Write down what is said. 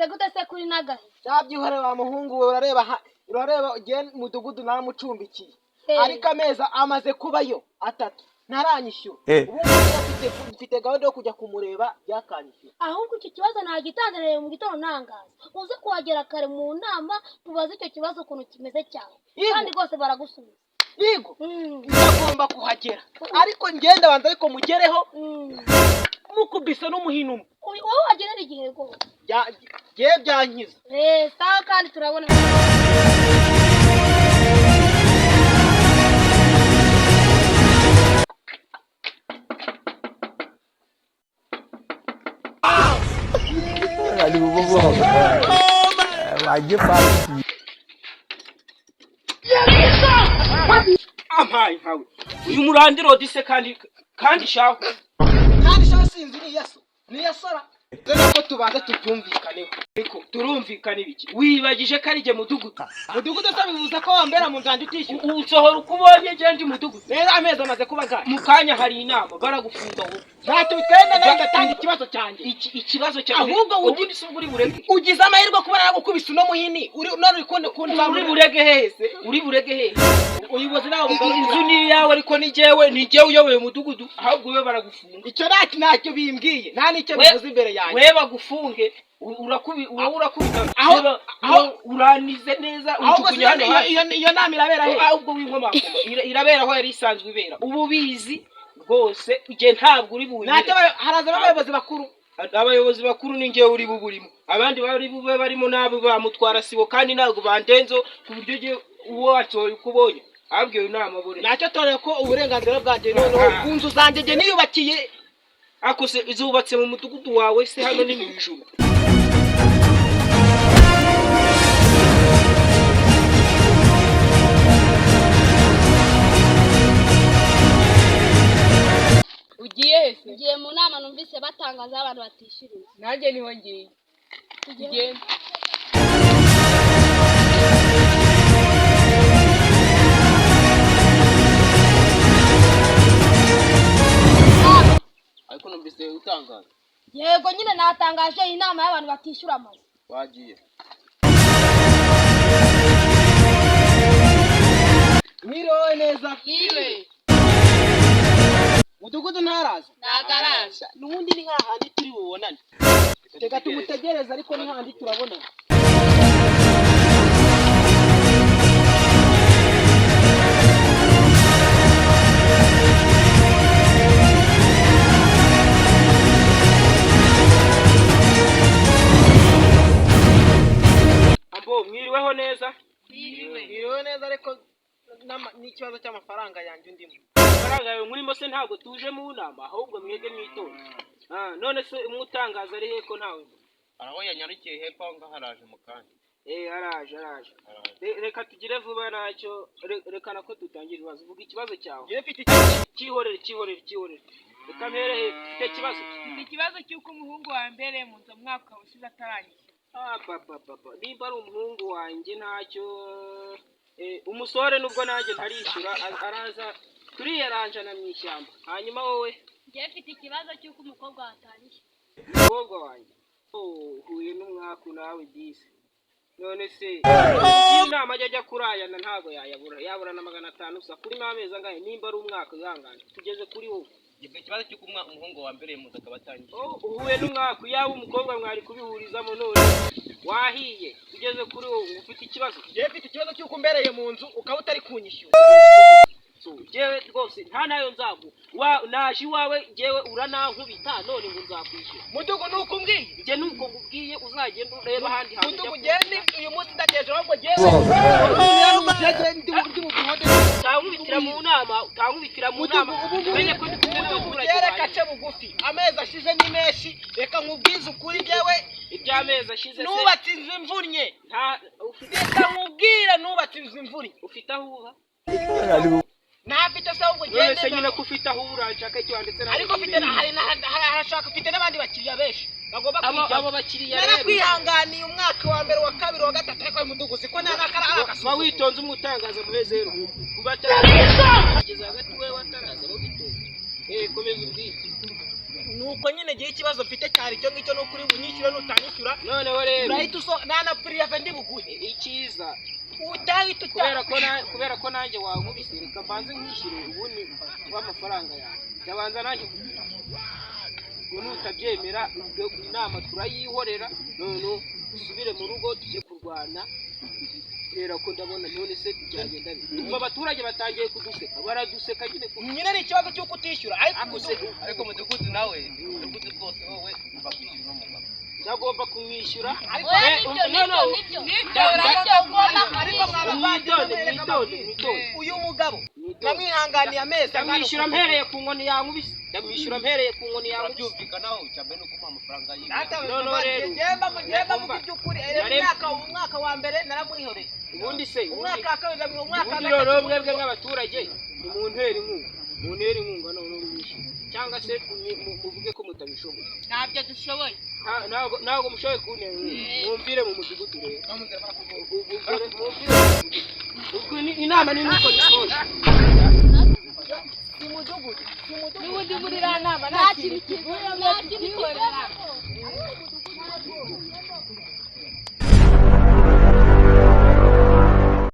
bimeze gute se kuri nagahe cyabyihore wa muhungu we urareba ugiye mudugudu namucumbikiye ariko ameza amaze kubayo 3 naranyishyura ubu mfite gahunda yo kujya kumureba byakanyishyura ahubwo icyo kibazo nagitanzaniye mu gitondo nangaza uze kuhagera kare mu nama tubaze icyo kibazo ukuntu kimeze cyane kandi rwose baragusubiza yego ndagomba kuhagera ariko ngenda banza ariko mugereho mukubise n'umuhinumu wowe wagerera igihe rwose giye byankiza sawa kandi turabona ali bobo waje pasi ampaye nkawe uyu murandiro dise kandi shaho sinzi ni yasora rero ko tubanza tubyumvikaneho ariko turumvikana ibiki wibagije ko ari je mudugudu sabibuza ko wambera mu nzandi utishyura usohora ukubonye je ndi mudugudu rero amezi amaze kuba gahe mu kanya hari inama baragufunga wowe natubitwenda nagatanga ikibazo cyanjye ikibazo cyanjye ahubwo ugiye uri burege ugize amahirwe kuba naragukubise no muhini none kunza uri burege hese uyiboze nawe inzu ni yawe ariko ni jewe uyoboye mudugudu ahubwo we baragufunga icyo ntacyo bimbwiye nta nicyo bivuze imbere yanjye we bagufunge urakubita aho uranize neza ujugunya hano iyo nama irabera he ahubwo winkoma irabera aho yari isanzwe ibera ubu bizi rwose ije ntabwo uri buye ntacyo haraza abayobozi bakuru ni ngewe uri buburimo abandi bari bube barimo nabo bamutwara sibo kandi ntabwo bandenzo ku buryo je uwo watoye ukubonye abwiye inama bure ntacyo tore ko uburenganzira bwanjye noneho kunzu zanje je niyubakiye akose izubatse mu mudugudu wawe se hano ni mu ijuru ugiye mu nama numvise batangaza abantu batishiriza nanjye niho ngiye tugende ariko numvise utangaza yego nyine natangaje inama y'abantu batishyura amazi wagiye mwiriwe neza iwe mudugudu ntaraza nagaraje nubundi ni nkahandi turi bubonane tega tumutegereza ariko ni handi turabonana mwiriweho neza mwiriwe neza ariko n'ikibazo cy'amafaranga yanjye ndimo amafaranga yawe murimo se ntabwo tuje mu nama ahubwo mwege mwitonde none se umutangaza ari heko ntawe araho yanyarukiye hepfo aho ngaho haraje mu kandi araje reka tugire vuba nacyo rekana ko tutangira ibibazo vuga ikibazo cyawe ngiye mfite cyihorere reka mbere mfite ikibazo cy'uko umuhungu wa mbere mu nzu mwaka ushize atarangiye nimba ari umuhungu wanjye ntacyo umusore nubwo nanjye ntarishyura araza turiyaranjana mu ishyamba hanyuma wowe ngiye mfite ikibazo cy'uko umukobwa watangiye umukobwa wanjye uhuye n'umwaka nawe disi none se inama ajya kurayana ntabwo yabura na 500 gusa kuri n'amezi angahe nimba ari umwaka yangana tugeze kuri wowe ikibazo cy'uko umuhungu wa mbere muza akabatangiye uhuye n'umwaka yaba umukobwa mwari kubihurizamo none wahiye tugeze kuri wowe ufite ikibazo ngiye mfite ikibazo cy'uko mbereye mu nzu ukaba utari kunyishyura jewe rwose nta nayo nzagu naje iwawe jewe uranankubita none ngo nzakwishyura mudugu nuko umbwiye je nuko ngubwiye uzagenda ureba ahandi hantu mudugu gende uyu munsi ndageje ahubwo jewe utankubitira mu nama umenye ko ndi kumwe n'abaturage reka ce bugufi amezi ashize ni menshi reka nkubwize ukuri jewe iby'amezi ashize se nubatse inzu imvunye reka nkubwire nubatse inzu imvunye ufite aho uha ntafite se ahubwo gende se nyine ko ufite aho uranshaka icyo wanditse ariko ufite harashaka ufite n'abandi bakiriya benshi bagomba kwijya abo bakiriya rero narakwihanganiye umwaka wa mbere wa kabiri wa gatatu ariko mudugu siko ba witonze umutangaza muhezero kubatageza hagati we wataraza no bitonze komeza ubwire nuko nyine gihe ikibazo mfite cyari cyo ngicyo no kuri bunyishyure nutanyishyura noneho rero urahita nana prive ndi buguhe icyiza utahita kubera ko nanjye wankubise reka mbanze nkishyure ubundi w'amafaranga yawe ndabanza nanjye ngo nutabyemera inama turayihorera none usubire mu rugo tujye kurwana rero ko ndabona none se byagenda bite abaturage batangiye kuduseka baraduseka nyine ni ikibazo cy'uko utishyura ariko mudugudu nawe mudugudu rwose wowe bakwishyura n'umugabo ndagomba kumwishyura ariko nibyo uyu mugabo namwihanganiye amezi ndamwishyura mpereye ku nkoni yankubise ndamwishyura mpereye ku nkoni yankubise byumvikanaho cyane no kumuha amafaranga ye ngemba mu by'ukuri umwaka wa mbere naramwihoreye ubundi se umwaka wa kabiri umwaka ubundi rero mwebwe nk'abaturage ni mu ntera inkunga none mwishyura cyangwa se muvuge ko mutabishoboye ntabyo dushoboye ntabwo mushoboye kuntera mwumvire mu mudugudu rero ubwo inama ni nuko gisoje n'ubundi muri iriya nama nta kintu kivuye nta kintu kivuye